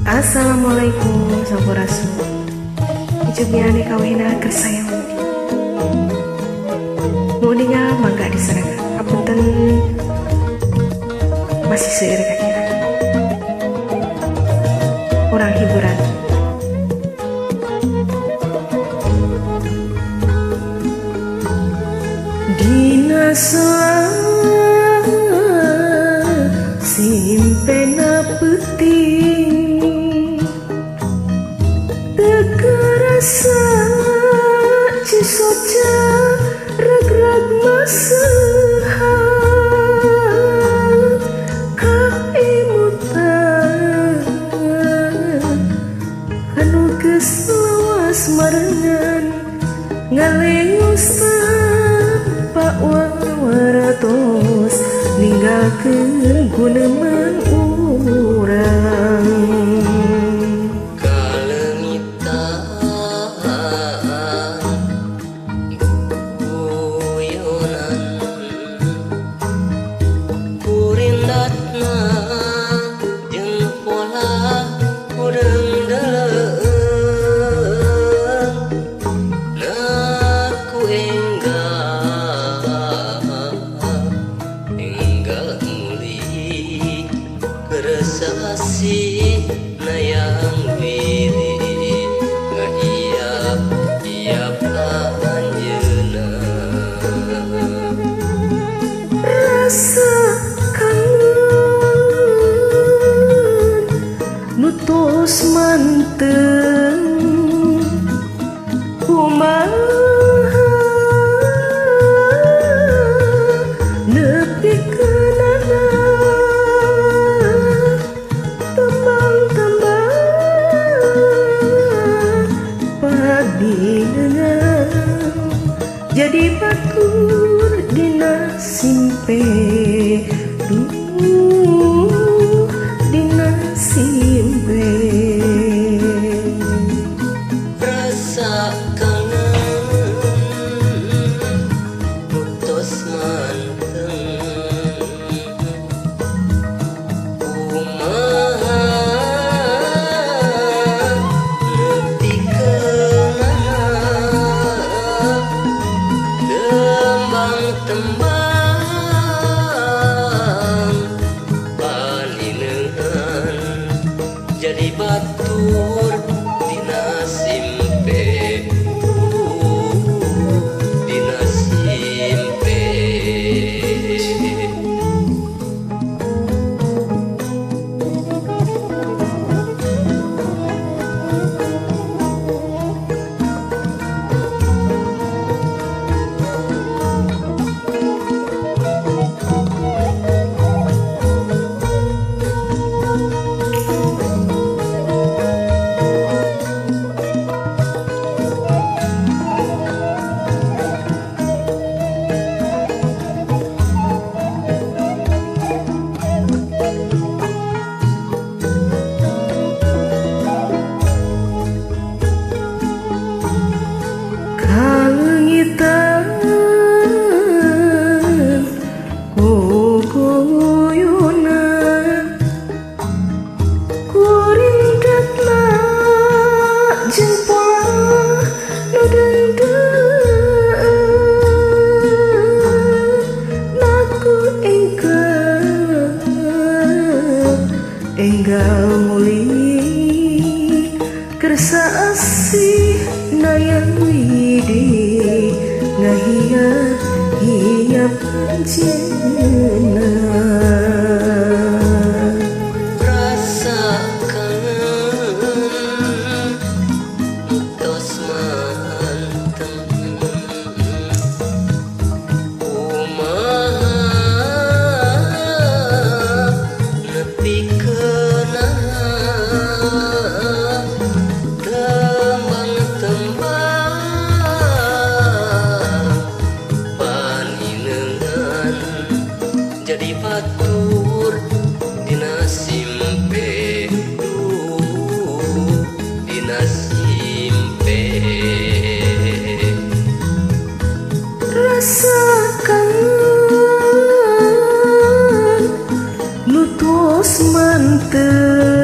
Assalamualaikum sampurasun. Ijubnya kawina kersayang mudinya mangga diserahkan apunten masih seueur kakira kurang hiburan dina simpena peting tekerasa cisoca rag-rag masaha kaimutan anu geus lawas marengan ngaleus tanpa waratos ninggalkeun guneman urang Sasi nayang wiri ngaiap-iap anjeuna rasa kangen nu tos manteng kumaha nepikeunana jadi batur dina simpe dina simpe rasa kangen tos manteng kumaha tembang panineuhan jadi batur dina simpe dina simpe enggal muli kersa asih nayang widi ngahiap-hiap anjeunna rasa kangen tos manteng kumaha nepikeunana tembang-tembang panineuhan jadi batur dina simpe dina simpe rasa kangen nu tos manteng